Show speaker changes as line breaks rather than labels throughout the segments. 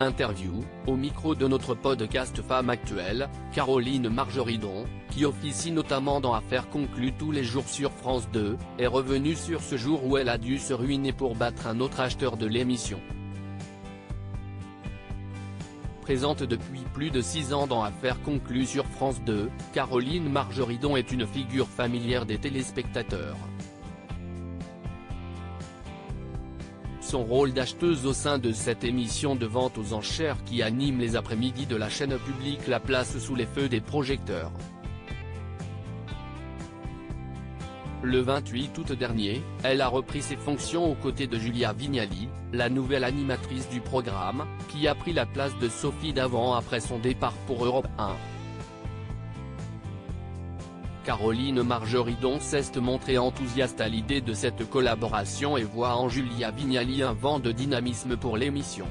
Interview, au micro de notre podcast Femme Actuelle, Caroline Margeridon, qui officie notamment dans Affaires conclues tous les jours sur France 2, est revenue sur ce jour où elle a dû se ruiner pour battre un autre acheteur de l'émission. Présente depuis plus de 6 ans dans Affaires conclues sur France 2, Caroline Margeridon est une figure familière des téléspectateurs. Son rôle d'acheteuse au sein de cette émission de vente aux enchères qui anime les après-midi de la chaîne publique la place sous les feux des projecteurs. Le 28 août dernier, elle a repris ses fonctions aux côtés de Julia Vignali, la nouvelle animatrice du programme, qui a pris la place de Sophie Davant après son départ pour Europe 1. Caroline Margeridon s'est montrée enthousiaste à l'idée de cette collaboration et voit en Julia Vignali un vent de dynamisme pour l'émission.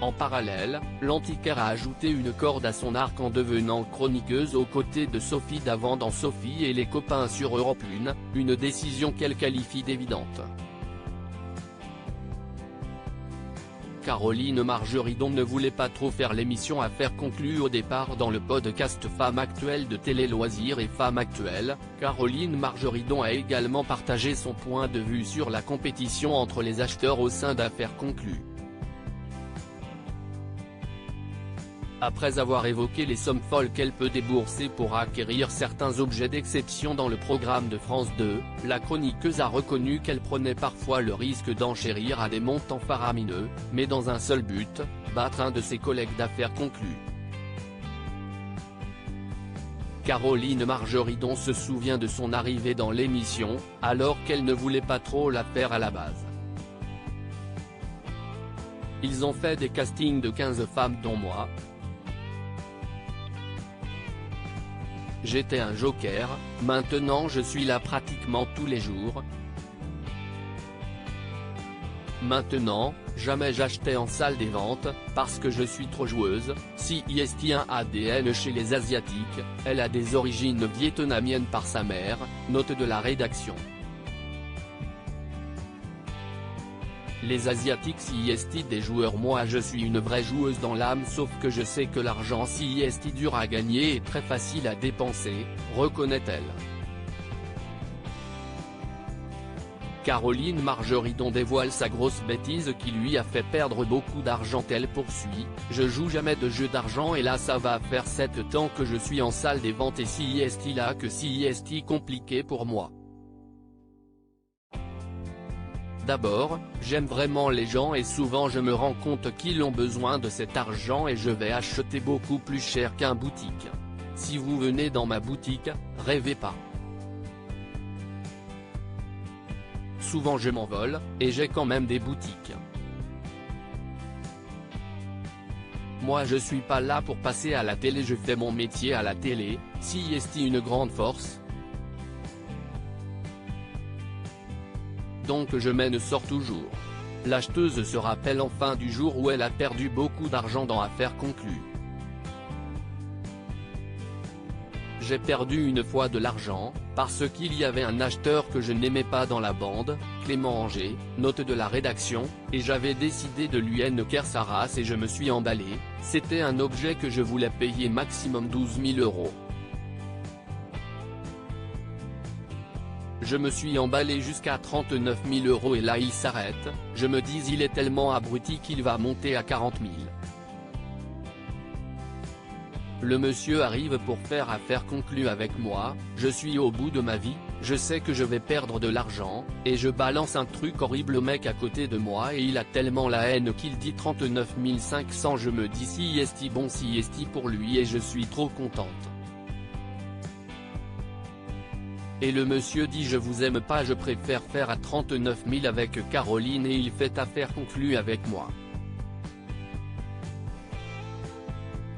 En parallèle, l'antiquaire a ajouté une corde à son arc en devenant chroniqueuse aux côtés de Sophie Davant dans Sophie et les copains sur Europe 1, une décision qu'elle qualifie d'évidente. Caroline Margeridon ne voulait pas trop faire l'émission Affaires conclues au départ dans le podcast Femme Actuelle de Télé Loisirs et Femme Actuelle. Caroline Margeridon a également partagé son point de vue sur la compétition entre les acheteurs au sein d'Affaires conclues. Après avoir évoqué les sommes folles qu'elle peut débourser pour acquérir certains objets d'exception dans le programme de France 2, la chroniqueuse a reconnu qu'elle prenait parfois le risque d'enchérir à des montants faramineux, mais dans un seul but, battre un de ses collègues d'Affaires conclues. Caroline Margeridon se souvient de son arrivée dans l'émission, alors qu'elle ne voulait pas trop la faire à la base. Ils ont fait des castings de 15 femmes dont moi. J'étais un joker, maintenant je suis là pratiquement tous les jours. Maintenant, jamais j'achetais en salle des ventes, parce que je suis trop joueuse. Si est un ADN chez les Asiatiques, elle a des origines vietnamiennes par sa mère, note de la rédaction. Les Asiatiques si est des joueurs, moi je suis une vraie joueuse dans l'âme, sauf que je sais que l'argent si est dur à gagner et très facile à dépenser, reconnaît-elle. Caroline Margeridon dévoile sa grosse bêtise qui lui a fait perdre beaucoup d'argent. Elle poursuit, je joue jamais de jeu d'argent et là ça va faire 7 ans que je suis en salle des ventes et si est là que si est compliqué pour moi. D'abord, j'aime vraiment les gens et souvent je me rends compte qu'ils ont besoin de cet argent et je vais acheter beaucoup plus cher qu'un boutique. Si vous venez dans ma boutique, rêvez pas. Souvent je m'envole, et j'ai quand même des boutiques. Moi je suis pas là pour passer à la télé, je fais mon métier à la télé, si est une grande force. Donc je mène sort toujours. L'acheteuse se rappelle enfin du jour où elle a perdu beaucoup d'argent dans Affaires conclues. J'ai perdu une fois de l'argent, parce qu'il y avait un acheteur que je n'aimais pas dans la bande, Clément Anger, note de la rédaction, et j'avais décidé de lui haïr sa race et je me suis emballé, c'était un objet que je voulais payer maximum 12 000 €. Je me suis emballé jusqu'à 39 000 € et là il s'arrête, je me dis il est tellement abruti qu'il va monter à 40 000. Le monsieur arrive pour faire Affaires conclues avec moi, je suis au bout de ma vie, je sais que je vais perdre de l'argent, et je balance un truc horrible au mec à côté de moi et il a tellement la haine qu'il dit 39 500, je me dis si est bon si est pour lui et je suis trop contente. Et le monsieur dit je vous aime pas, je préfère faire à 39 000 avec Caroline et il fait Affaires conclues avec moi.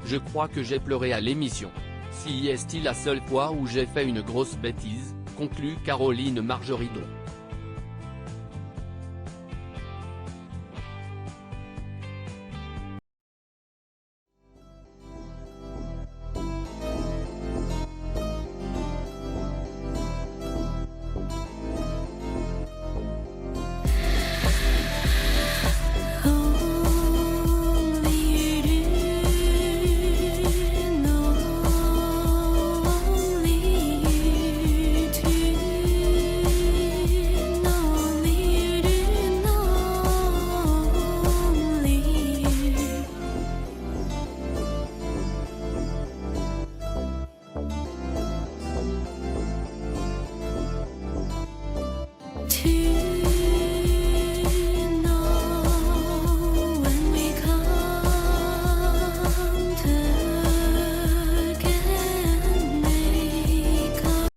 Je crois que j'ai pleuré à l'émission. Si est la seule fois où j'ai fait une grosse bêtise, conclut Caroline Margeridon.
情。